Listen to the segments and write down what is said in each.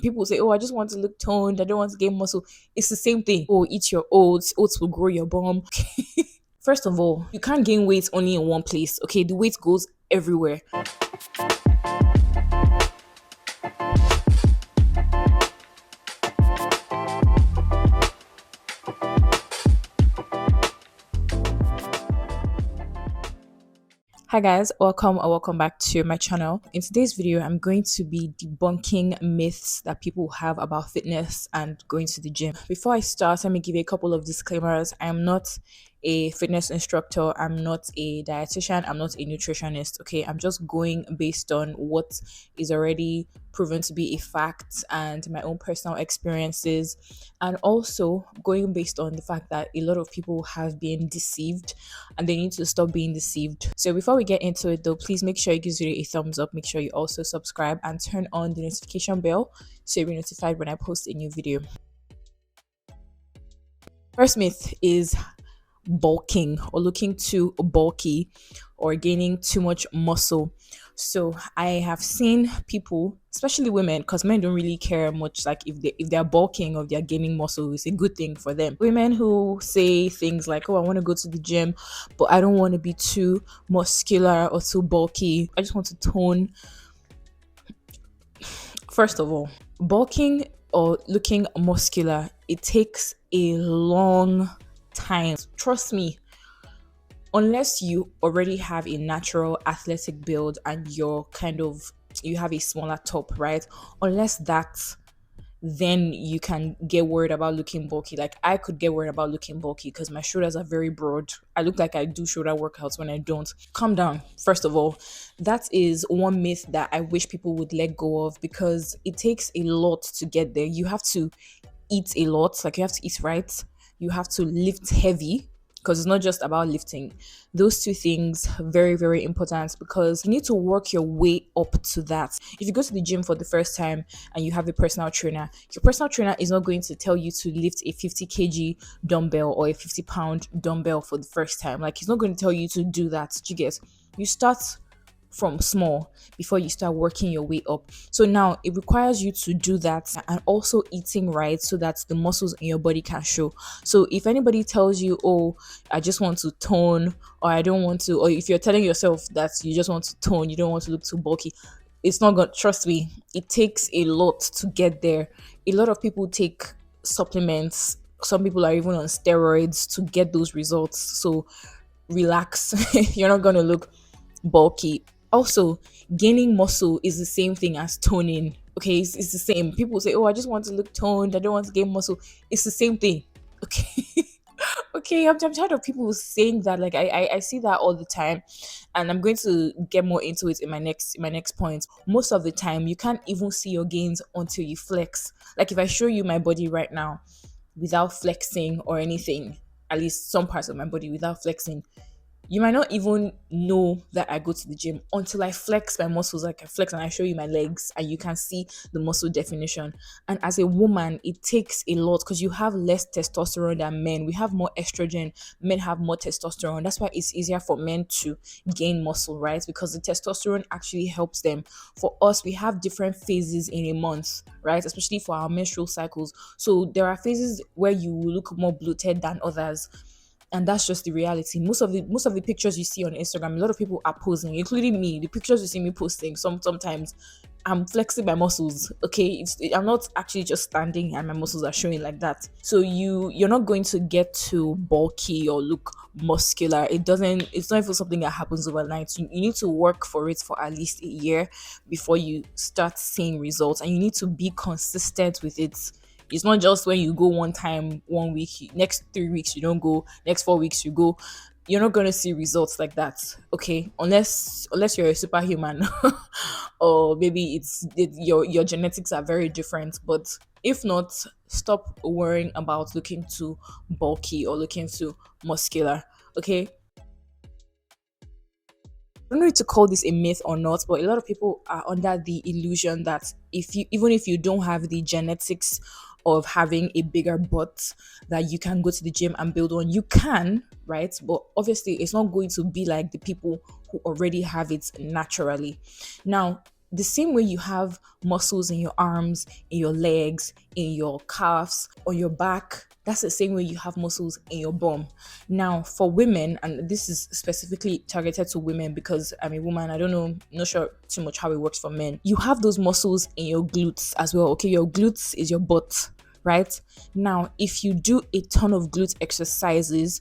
People say, oh, I just want to look toned, I don't want to gain muscle. It's the same thing. Oh, eat your oats, oats will grow your bum. First of all, you can't gain weight only in one place. Okay, the weight goes everywhere. Hi guys, welcome or welcome back to my channel. In today's video, I'm going to be debunking myths that people have about fitness and going to the gym. Before I start, let me give you a couple of disclaimers. I am not a fitness instructor, I'm not a dietitian, I'm not a nutritionist. Okay, I'm just going based on what is already proven to be a fact and my own personal experiences, and also going based on the fact that a lot of people have been deceived and they need to stop being deceived. So before we get into it though, please make sure you give this video a thumbs up, make sure you also subscribe and turn on the notification bell so you'll be notified when I post a new video. First myth is bulking or looking too bulky or gaining too much muscle. So I have seen people, especially women, because men don't really care much. Like if they're bulking or they're gaining muscle, it's a good thing for them. Women who say things like, "Oh, I want to go to the gym, but I don't want to be too muscular or too bulky. I just want to tone." First of all, bulking or looking muscular, it takes a long time. Trust me, unless you already have a natural athletic build and you have a smaller top, right? Unless that, then you can get worried about looking bulky. Like I could get worried about looking bulky because my shoulders are very broad. I look like I do shoulder workouts when I don't. Calm down. First of all, that is one myth that I wish people would let go of, because it takes a lot to get there. You have to eat a lot, like you have to eat right, you have to lift heavy, because it's not just about lifting. Those two things very, very important, because you need to work your way up to that. If you go to the gym for the first time and you have a personal trainer, your personal trainer is not going to tell you to lift a 50 kg dumbbell or a 50-pound dumbbell for the first time. Like he's not going to tell you to do that. Do you get? You start from small before you start working your way up. So now it requires you to do that and also eating right so that the muscles in your body can show. So if anybody tells you, oh, I just want to tone, or I don't want to, or if you're telling yourself that you just want to tone, you don't want to look too bulky, it's not going to, trust me, it takes a lot to get there. A lot of people take supplements. Some people are even on steroids to get those results. So relax. You're not going to look bulky. Also, gaining muscle is the same thing as toning. Okay, it's the same. People say, oh, I just want to look toned, I don't want to gain muscle. It's the same thing. Okay. Okay, I'm tired of people saying that. Like I see that all the time, and I'm going to get more into it in my next point. Most of the time you can't even see your gains until you flex. Like if I show you my body right now without flexing or anything, at least some parts of my body without flexing, you might not even know that I go to the gym until I flex my muscles. Like I flex and I show you my legs and you can see the muscle definition. And as a woman, it takes a lot because you have less testosterone than men. We have more estrogen. Men have more testosterone. That's why it's easier for men to gain muscle, right? Because the testosterone actually helps them. For us, we have different phases in a month, right? Especially for our menstrual cycles. So there are phases where you will look more bloated than others, and that's just the reality. Most of the pictures you see on Instagram, a lot of people are posing, including me. The pictures you see me posting, sometimes I'm flexing my muscles. Okay, I'm not actually just standing and my muscles are showing like that. So you're not going to get too bulky or look muscular. It's not even something that happens overnight. You need to work for it for at least a year before you start seeing results, and you need to be consistent with it. It's not just when you go one time, 1 week, next 3 weeks you don't go, next 4 weeks you go. You're not gonna see results like that, okay? Unless you're a superhuman, or maybe your genetics are very different. But if not, stop worrying about looking too bulky or looking too muscular, okay? I don't know if to call this a myth or not, but a lot of people are under the illusion that even if you don't have the genetics of having a bigger butt, that you can go to the gym and build one. You can, right? But obviously it's not going to be like the people who already have it naturally. Now, the same way you have muscles in your arms, in your legs, in your calves, on your back, that's the same way you have muscles in your bum. Now, for women, and this is specifically targeted to women because I'm a woman, I don't know, not sure too much how it works for men. You have those muscles in your glutes as well. Okay, your glutes is your butt, right? Now, if you do a ton of glute exercises,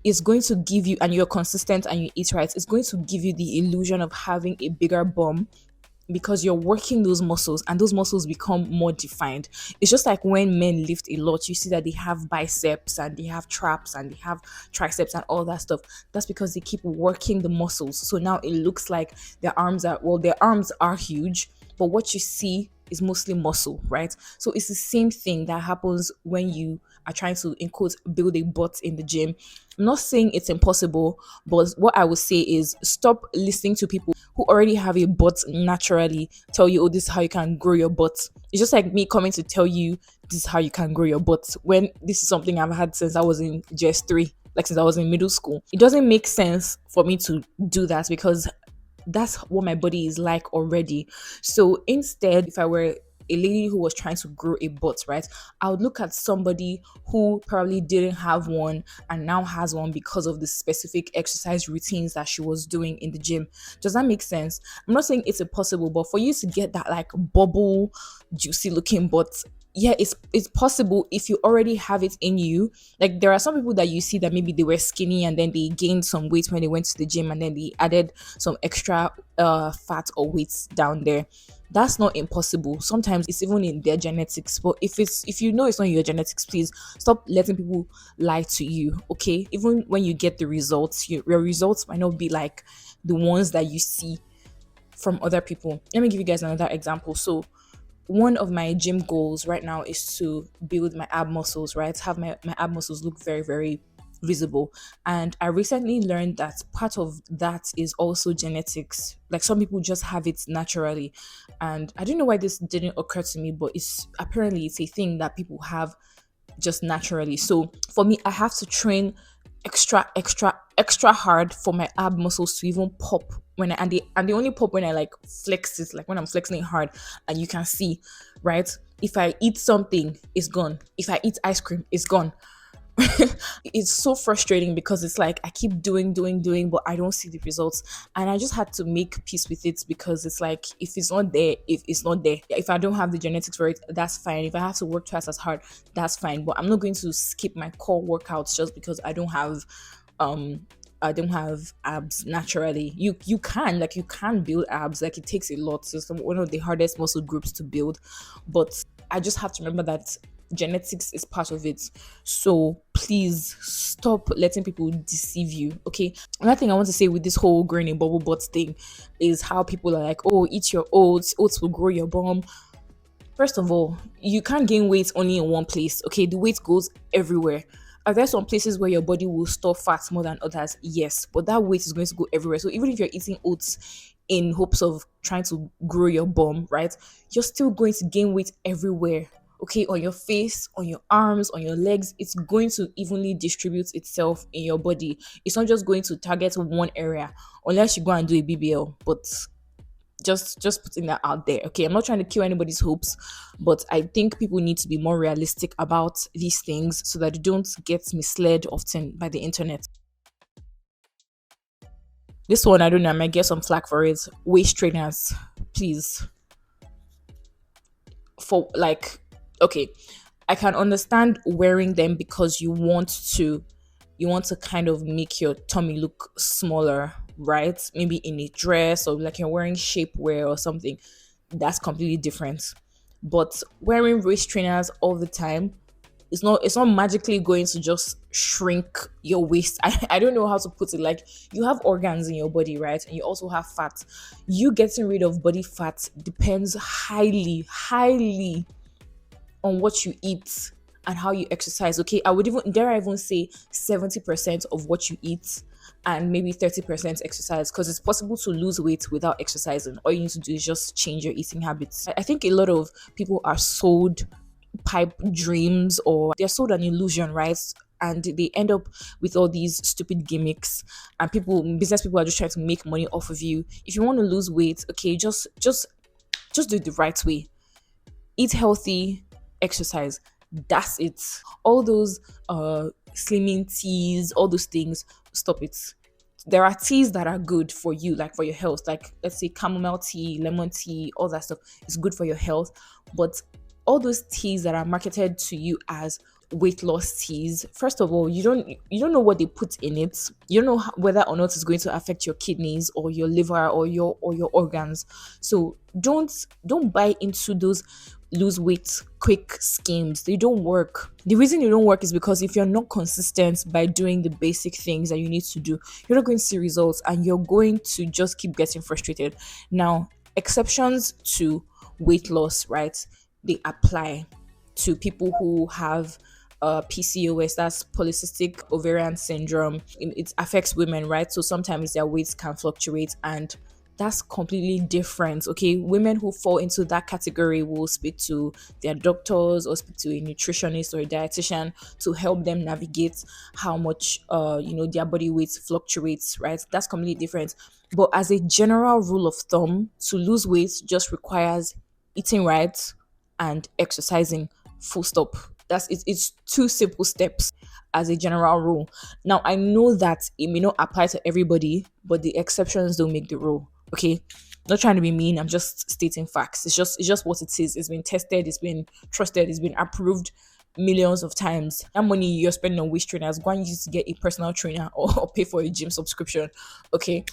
it's going to give you, and you're consistent and you eat right, it's going to give you the illusion of having a bigger bum because you're working those muscles and those muscles become more defined. It's just like when men lift a lot, you see that they have biceps and they have traps and they have triceps and all that stuff. That's because they keep working the muscles. So now it looks like their arms are huge, but what you see is mostly muscle, right? So it's the same thing that happens when you are trying to, in quotes, build a butt in the gym. I'm not saying it's impossible, but what I would say is stop listening to people who already have a butt naturally tell you, oh, this is how you can grow your butt. It's just like me coming to tell you this is how you can grow your butt when this is something I've had since I was in GS3, like since I was in middle school. It doesn't make sense for me to do that because that's what my body is like already. So instead, if I were a lady who was trying to grow a butt, right, I would look at somebody who probably didn't have one and now has one because of the specific exercise routines that she was doing in the gym. Does that make sense? I'm not saying it's impossible, but for you to get that like bubble, juicy looking butt, yeah, it's possible if you already have it in you. Like there are some people that you see that maybe they were skinny and then they gained some weight when they went to the gym and then they added some extra fat or weights down there. That's not impossible. Sometimes it's even in their genetics. But if you know it's not in your genetics, please stop letting people lie to you. Okay, even when you get the results, your results might not be like the ones that you see from other people. Let me give you guys another example. So one of my gym goals right now is to build my ab muscles, right? Have my ab muscles look very, very visible. And I recently learned that part of that is also genetics. Like some people just have it naturally. And I don't know why this didn't occur to me, but it's a thing that people have just naturally. So for me, I have to train extra hard for my ab muscles to even pop when they only pop when I like flex it, like when I'm flexing it hard, and you can see, right? If I eat something, it's gone. If I eat ice cream, it's gone. It's so frustrating because it's like I keep doing, but I don't see the results. And I just had to make peace with it because it's like if it's not there, if it's not there, if I don't have the genetics for it, that's fine. If I have to work twice as hard, that's fine. But I'm not going to skip my core workouts just because I don't have abs naturally. You can build abs, like it takes a lot. So it's one of the hardest muscle groups to build, but I just have to remember that genetics is part of it. So please stop letting people deceive you. Okay. Another thing I want to say with this whole growing a bubble butt thing is how people are like, oh, eat your oats, oats will grow your bum. First of all, you can't gain weight only in one place. Okay, the weight goes everywhere. Are there some places where your body will store fat more than others? Yes, but that weight is going to go everywhere. So even if you're eating oats in hopes of trying to grow your bum, right, you're still going to gain weight everywhere. Okay, on your face, on your arms, on your legs, it's going to evenly distribute itself in your body. It's not just going to target one area unless you go and do a BBL. But just putting that out there. Okay, I'm not trying to kill anybody's hopes, but I think people need to be more realistic about these things so that they don't get misled often by the internet. This one, I don't know, I might get some flack for it. Waist trainers, please. For like, okay, I can understand wearing them because you want to kind of make your tummy look smaller, right? Maybe in a dress or like you're wearing shapewear or something. That's completely different. But wearing waist trainers all the time, it's not magically going to just shrink your waist. I don't know how to put it. Like you have organs in your body, right? And you also have fat. You getting rid of body fat depends highly on what you eat and how you exercise. Okay, I even say 70% of what you eat and maybe 30% exercise, because it's possible to lose weight without exercising. All you need to do is just change your eating habits. I think a lot of people are sold pipe dreams, or they're sold an illusion, right? And they end up with all these stupid gimmicks, and business people are just trying to make money off of you. If you want to lose weight, okay, just Just do it the right way. Eat healthy, exercise. That's it. All those slimming teas, all those things, stop it. There are teas that are good for you, like for your health, like let's say chamomile tea, lemon tea, all that stuff is good for your health. But all those teas that are marketed to you as weight loss teas, first of all, you don't know what they put in it. You don't know whether or not it's going to affect your kidneys or your liver or your organs. So don't buy into those lose weight quick schemes. They don't work. The reason they don't work is because if you're not consistent by doing the basic things that you need to do, you're not going to see results and you're going to just keep getting frustrated. Now, exceptions to weight loss, right? They apply to people who have PCOS, that's polycystic ovarian syndrome. It affects women, right? So sometimes their weights can fluctuate, and that's completely different. Okay, women who fall into that category will speak to their doctors or speak to a nutritionist or a dietitian to help them navigate how much their body weight fluctuates, right? That's completely different. But as a general rule of thumb, to lose weight just requires eating right and exercising, full stop. That's it. It's two simple steps as a general rule. Now I know that it may not apply to everybody, but the exceptions don't make the rule. Okay, not trying to be mean. I'm just stating facts. It's just what it is. It's been tested. It's been trusted. It's been approved millions of times. That money you're spending on waist trainers, go and use it to get a personal trainer or pay for a gym subscription. Okay,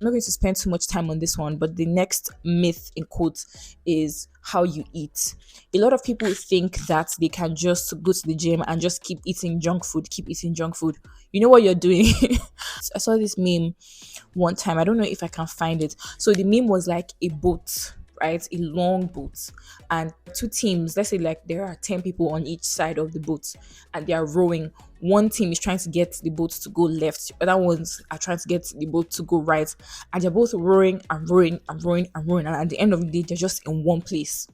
I'm not going to spend too much time on this one, but the next myth in quotes is how you eat. A lot of people think that they can just go to the gym and just keep eating junk food, keep eating junk food. You know what you're doing? I saw this meme one time. I don't know if I can find it. So the meme was like a boat, right? A long boat, and two teams. Let's say like there are 10 people on each side of the boat, and they are rowing. One team is trying to get the boat to go left, other ones are trying to get the boat to go right, and they're both rowing and rowing and rowing and rowing. And at the end of the day, they're just in one place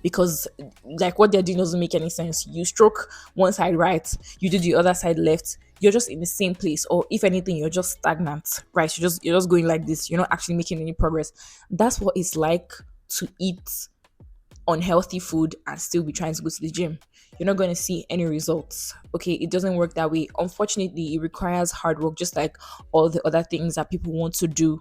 because like what they're doing doesn't make any sense. You stroke one side right, you do the other side left. You're just in the same place, or if anything, you're just stagnant, right? You're just going like this. You're not actually making any progress. That's what it's like to eat unhealthy food and still be trying to go to the gym. You're not going to see any results. Okay, it doesn't work that way. Unfortunately, it requires hard work, just like all the other things that people want to do.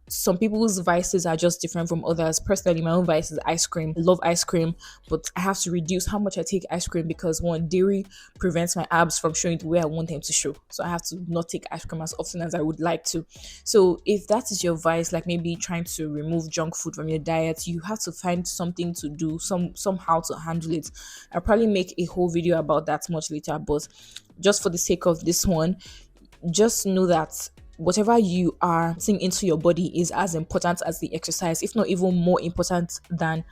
Some people's vices are just different from others. Personally, my own vice is ice cream. I love ice cream, but I have to reduce how much I take ice cream because one, dairy prevents my abs from showing the way I want them to show. So I have to not take ice cream as often as I would like to. So if that is your vice, like maybe trying to remove junk food from your diet, you have to find something to do, somehow to handle it. I'll probably make a whole video about that much later, but just for the sake of this one, just know that whatever you are putting into your body is as important as the exercise, if not even more important than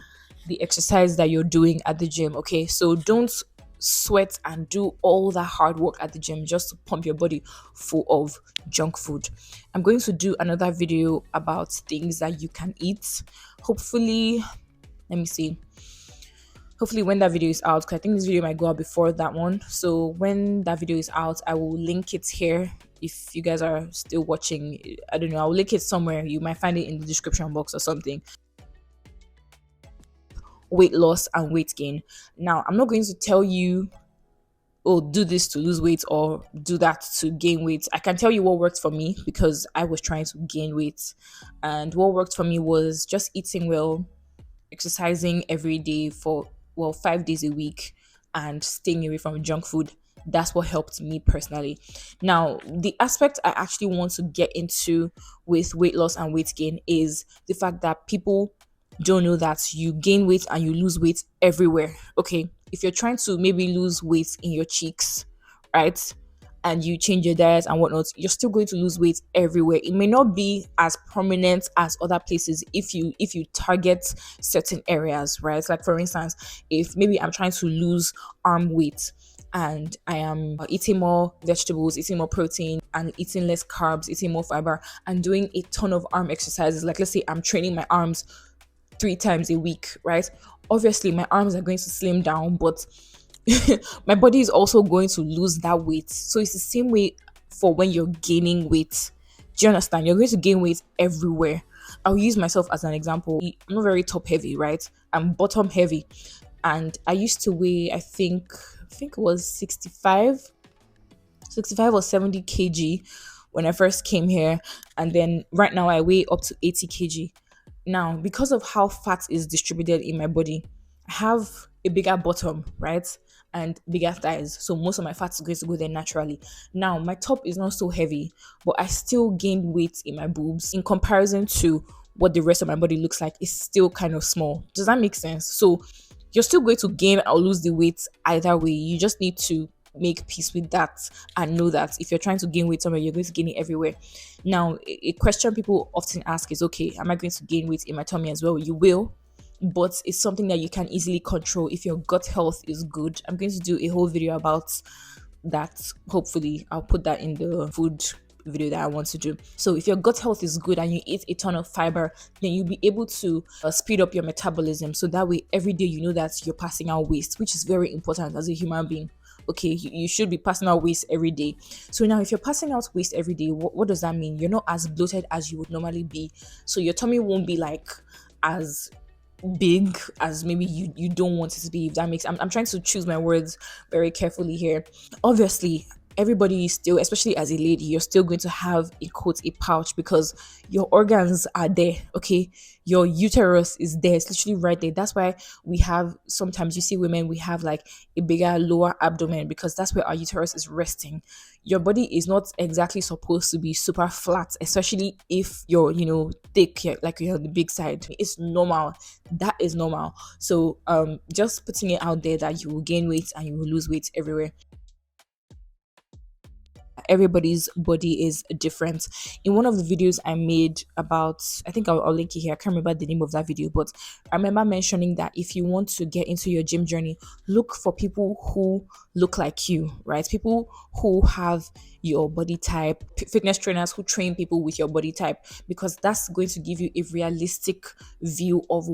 the exercise that you're doing at the gym. Okay, so don't sweat and do all that hard work at the gym just to pump your body full of junk food. I'm going to do another video about things that you can eat. Hopefully, let me see. Hopefully when that video is out, because I think this video might go out before that one. So when that video is out, I will link it here. If you guys are still watching, I don't know, I'll link it somewhere. You might find it in the description box or something. Weight loss and weight gain. Now, I'm not going to tell you, oh, do this to lose weight or do that to gain weight. I can tell you what worked for me because I was trying to gain weight. And what worked for me was just eating well, exercising every day for 5 days a week, and staying away from junk food. That's what helped me personally. Now, the aspect I actually want to get into with weight loss and weight gain is the fact that people don't know that you gain weight and you lose weight everywhere. Okay, if you're trying to maybe lose weight in your cheeks, right, and you change your diet and whatnot, you're still going to lose weight everywhere. It may not be as prominent as other places if you target certain areas, right? Like for instance, if maybe I'm trying to lose arm weight and I am eating more vegetables, eating more protein, and eating less carbs, eating more fiber, and doing a ton of arm exercises. Like let's say I'm training my arms 3 times a week, right? Obviously, my arms are going to slim down, but my body is also going to lose that weight. So it's the same way for when you're gaining weight. Do you understand? You're going to gain weight everywhere. I'll use myself as an example. I'm not very top heavy, right? I'm bottom heavy. And I used to weigh, I think it was 65 or 70 kg when I first came here. And then right now I weigh up to 80 kg. Now, because of how fat is distributed in my body, I have a bigger bottom, right? And bigger thighs. So most of my fat is going to go there naturally. Now, my top is not so heavy, but I still gained weight in my boobs in comparison to what the rest of my body looks like. It's still kind of small. Does that make sense? So you're still going to gain or lose the weight either way. You just need to make peace with that and know that if you're trying to gain weight somewhere, you're going to gain it everywhere. Now, a question people often ask is, okay, am I going to gain weight in my tummy as well? You will, but it's something that you can easily control if your gut health is good. I'm going to do a whole video about that. Hopefully, I'll put that in the food video that I want to do. So if your gut health is good and you eat a ton of fiber, then you'll be able to speed up your metabolism. So that way, every day you know that you're passing out waste, which is very important as a human being. Okay, you should be passing out waste every day. So now if you're passing out waste every day, what does that mean? You're not as bloated as you would normally be. So your tummy won't be like as big as maybe you don't want it to be, if that makes. I'm trying to choose my words very carefully here. Obviously, everybody is still, especially as a lady, you're still going to have a quote a pouch because your organs are there. Okay, your uterus is there, it's literally right there. That's why we have, sometimes you see women, we have like a bigger lower abdomen because that's where our uterus is resting. Your body is not exactly supposed to be super flat, especially if you're, thick, like you're on the big side. It's normal. That is normal. So just putting it out there that you will gain weight and you will lose weight everywhere. Everybody's body is different. In one of the videos I made about, I think I'll link it here, I can't remember the name of that video, but I remember mentioning that if you want to get into your gym journey, look for people who look like you, right? People who have your body type, fitness trainers who train people with your body type, because that's going to give you a realistic view of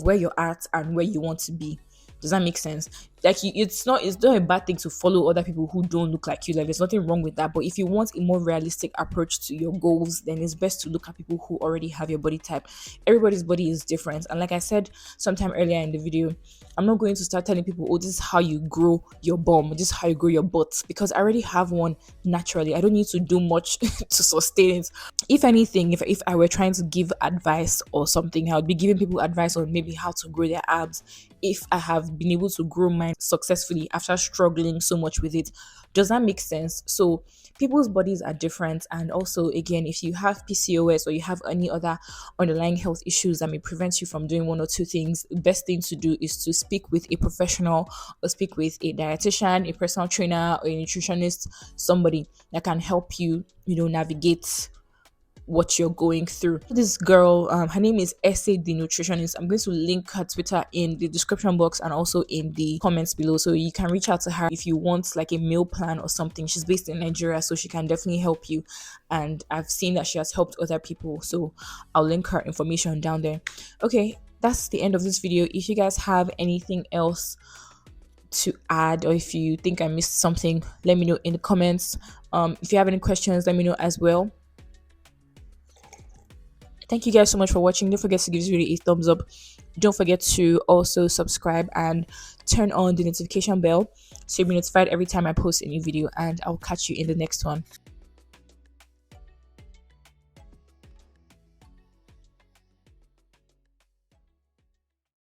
where you're at and where you want to be. Does that make sense? Like it's not a bad thing to follow other people who don't look like you. Like there's nothing wrong with that. But if you want a more realistic approach to your goals, then it's best to look at people who already have your body type. Everybody's body is different. And like I said sometime earlier in the video, I'm not going to start telling people, oh, this is how you grow your bum, this is how you grow your butt, because I already have one naturally. I don't need to do much to sustain it. If anything, if I were trying to give advice or something, I would be giving people advice on maybe how to grow their abs if I have been able to grow mine successfully after struggling so much with it. Does that make sense? So people's bodies are different. And also, again, if you have PCOS or you have any other underlying health issues that may prevent you from doing one or two things, the best thing to do is to speak with a professional or speak with a dietitian, a personal trainer, or a nutritionist, somebody that can help you, navigate what you're going through. This girl, her name is Essay the Nutritionist. I'm going to link her Twitter in the description box and also in the comments below, so you can reach out to her if you want like a meal plan or something. She's based in Nigeria, so she can definitely help you, and I've seen that she has helped other people, so I'll link her information down there. Okay, that's the end of this video. If you guys have anything else to add, or if you think I missed something, let me know in the comments. If you have any questions, let me know as well. Thank you guys so much for watching. Don't forget to give this video a thumbs up. Don't forget to also subscribe and turn on the notification bell so you'll be notified every time I post a new video, and I'll catch you in the next one.